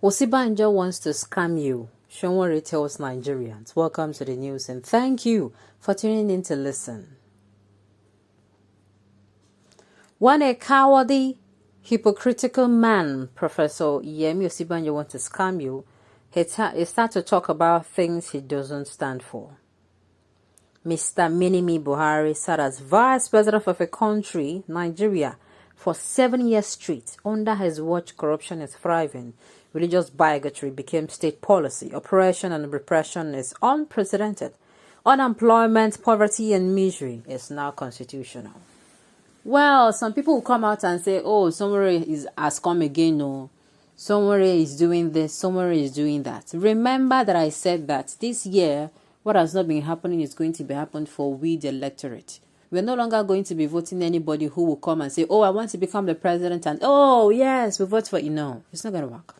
Osinbajo wants to scam you. Sowore tells Nigerians. Welcome to the news and thank you for tuning in to listen. When a cowardly, hypocritical man, Professor Osinbajo, wants to scam you, he starts to talk about things he doesn't stand for. Mr. Minimi Buhari sat as vice president of a country, Nigeria, for 7 years straight. Under his watch, corruption is thriving. Religious bigotry became state policy. Oppression and repression is unprecedented. Unemployment, poverty, and misery is now constitutional. Well, some people will come out and say, oh, Sowore has come again. No, Sowore is doing this, Sowore is doing that. Remember that I said that this year, what has not been happening is going to be happening for we, the electorate. We're no longer going to be voting anybody who will come and say, oh, I want to become the president, and oh, yes, we vote for you. No, it's not going to work.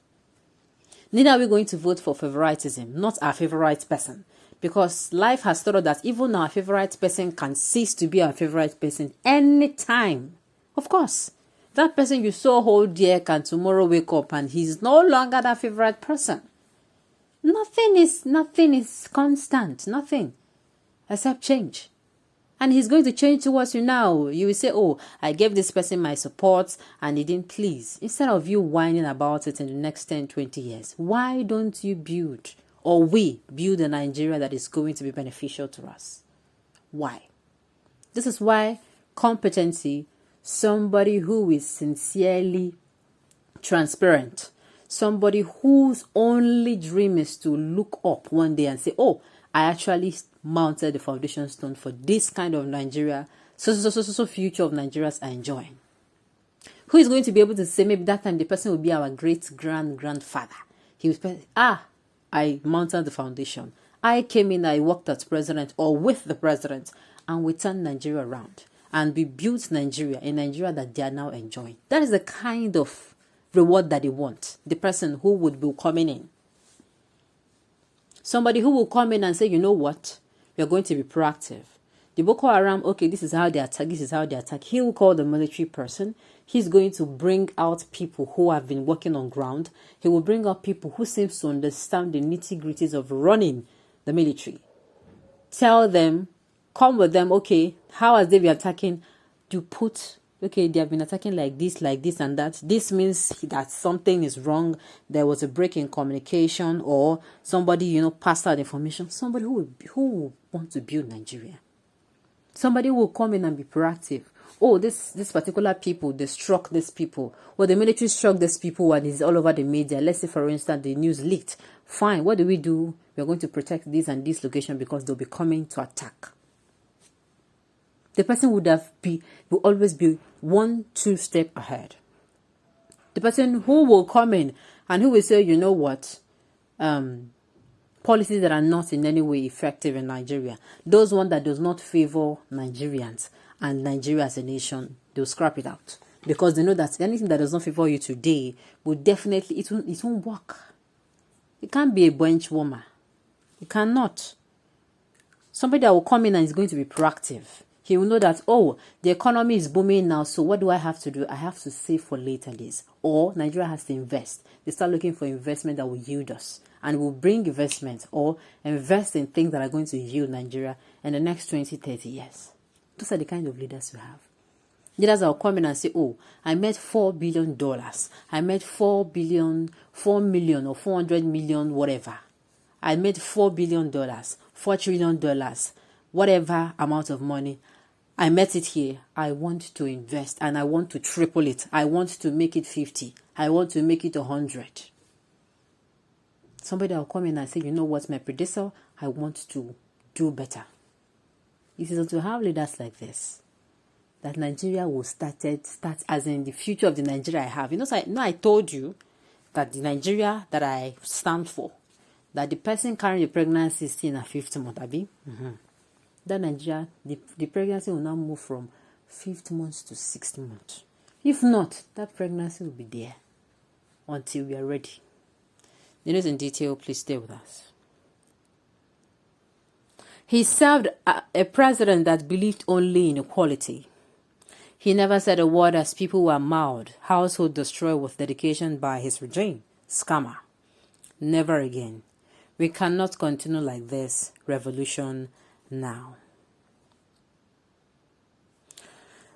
Neither are we going to vote for favoritism, not our favorite person. Because life has taught us that even our favorite person can cease to be our favorite person anytime. Of course, that person you so hold dear can tomorrow wake up and he's no longer that favorite person. Nothing is constant, nothing except change. And he's going to change towards you now. You will say, oh, I gave this person my support and he didn't please. Instead of you whining about it in the next 10, 20 years, why don't you build, or we build a Nigeria that is going to be beneficial to us? Why? This is why competency, somebody who is sincerely transparent, somebody whose only dream is to look up one day and say, oh, I actually mounted the foundation stone for this kind of Nigeria, so future of Nigerians are enjoying. Who is going to be able to say, maybe that time the person will be our great-grandfather. He will say, I mounted the foundation. I came in, I worked as president or with the president, and we turned Nigeria around. And we built Nigeria, a Nigeria that they are now enjoying. That is the kind of reward that they want. The person who would be coming in. Somebody who will come in and say, you know what? We are going to be proactive. The Boko Haram, okay, this is how they attack, this is how they attack. He will call the military person. He's going to bring out people who have been working on ground. He will bring out people who seems to understand the nitty-gritties of running the military. Tell them, come with them, okay, how has they been attacking? You put, okay, they have been attacking like this, and that. This means that something is wrong. There was a break in communication, or somebody, passed out information. Somebody who will want to build Nigeria. Somebody will come in and be proactive. Oh, this particular people, they struck these people. Well, the military struck these people and it's all over the media. Let's say, for instance, the news leaked. Fine, what do? We're going to protect this and this location because they'll be coming to attack. The person will always be 1-2 steps ahead. The person who will come in and who will say, you know what, policies that are not in any way effective in Nigeria, those one that does not favor Nigerians and Nigeria as a nation, they'll scrap it out. Because they know that anything that does not favor you today will definitely, it won't work. It can't be a bench warmer. It cannot. Somebody that will come in and is going to be proactive. He will know that, oh, the economy is booming now, so what do I have to do? I have to save for later days. Or Nigeria has to invest. They start looking for investment that will yield us. And will bring investment or invest in things that are going to yield Nigeria in the next 20, 30 years. Those are the kind of leaders we have. Leaders that will come in and say, oh, I made $4 billion. I made 4 million or 400 million, whatever. I made $4 billion, $4 trillion, whatever amount of money. I met it here. I want to invest and I want to triple it. I want to make it 50. I want to make it 100. Somebody will come in and say, you know what, my predecessor, I want to do better. It is to have leaders like this that Nigeria will start as in the future of the Nigeria I have. I told you that the Nigeria that I stand for, that the person carrying the pregnancy is still in a 5th month, Abi. That Nigeria, the pregnancy will now move from 5th month to 6th month. If not, that pregnancy will be there until we are ready. The news in detail, please stay with us. He served a president that believed only in equality. He never said a word as people were mauled, household destroyed with dedication by his regime. Scammer. Never again. We cannot continue like this. Revolution now.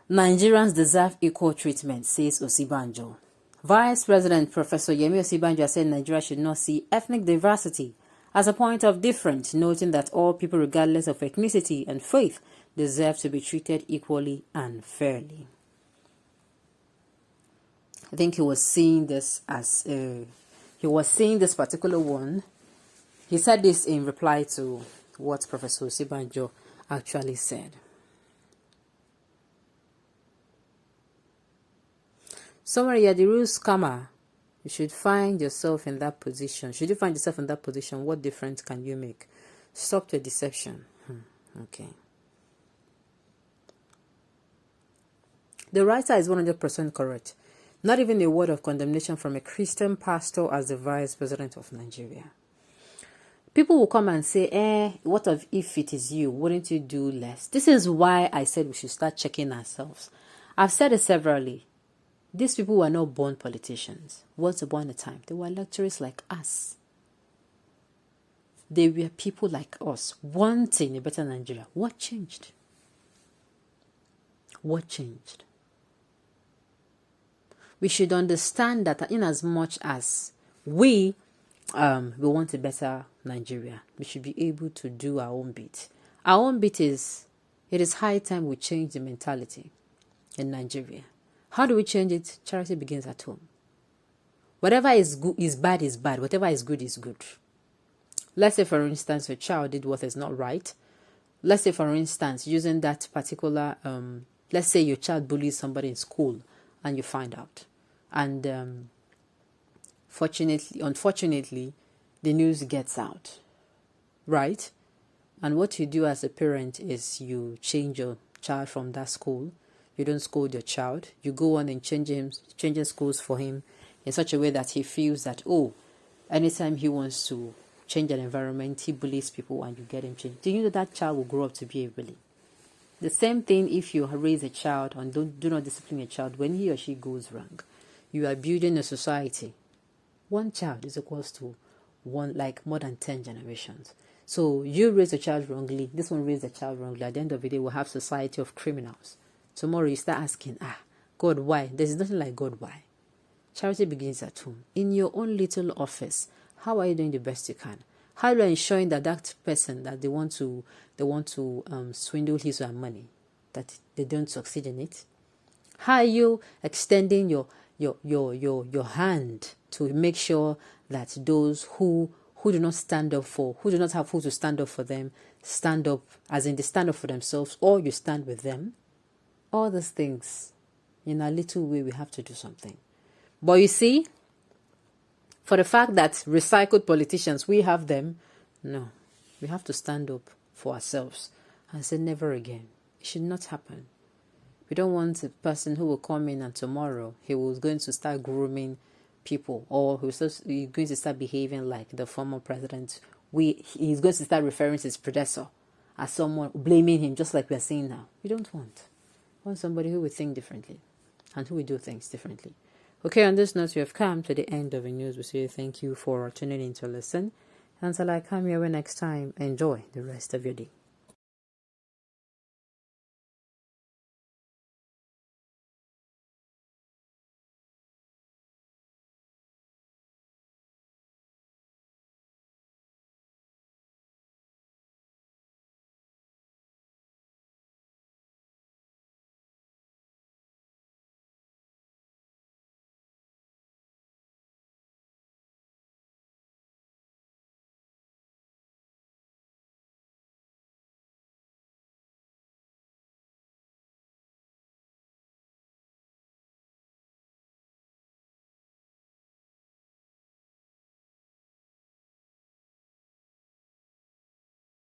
Nigerians deserve equal treatment, says Osinbajo. Vice President Professor Yemi Osinbajo said Nigeria should not see ethnic diversity as a point of difference, noting that all people, regardless of ethnicity and faith, deserve to be treated equally and fairly. I think he was seeing this as this particular one. He said this in reply to what Professor Osinbajo actually said. Somewhere you're the real scammer. You should find yourself in that position. Should you find yourself in that position, what difference can you make? Stop the deception. Okay. The writer is 100% correct. Not even a word of condemnation from a Christian pastor as the vice president of Nigeria. People will come and say, what if it is you? Wouldn't you do less? This is why I said we should start checking ourselves. I've said it severally. These people were not born politicians. Once upon a time, they were lecturers like us. They were people like us, wanting a better Nigeria. What changed? What changed? We should understand that in as much as we want a better Nigeria, we should be able to do our own bit. Our own bit is, it is high time we change the mentality in Nigeria. How do we change it? Charity begins at home. Whatever is good is bad is bad. Whatever is good is good. Let's say, for instance, your child did what is not right. Let's say, for instance, using that particular, let's say your child bullies somebody in school and you find out. And unfortunately, the news gets out, right? And what you do as a parent is you change your child from that school. You don't scold your child. You go on and changing schools for him in such a way that he feels that, anytime he wants to change an environment, he bullies people and you get him changed. Do you know that child will grow up to be a bully? The same thing if you raise a child and do not discipline a child when he or she goes wrong. You are building a society. One child is equals to more than 10 generations. So you raise a child wrongly, this one raised a child wrongly. At the end of the day, we'll have society of criminals. Tomorrow you start asking, God, why? There's nothing like God, why? Charity begins at home. In your own little office, how are you doing the best you can? How are you ensuring that person that they want to swindle his or her money, that they don't succeed in it? How are you extending your hand to make sure that those who do not stand up for, who do not have who to stand up for them, stand up, as in they stand up for themselves, or you stand with them? All these things, in a little way, we have to do something. But you see, for the fact that recycled politicians, we have them, no, we have to stand up for ourselves and say never again. It should not happen. We don't want a person who will come in and tomorrow he was going to start grooming people, or he's going to start behaving like the former president. He's going to start referring to his predecessor as someone, blaming him, just like we're seeing now. We don't want. We want somebody who will think differently and who will do things differently. Okay, on this note, we have come to the end of the news. We say thank you for tuning in to listen. Until I come your way next time, enjoy the rest of your day.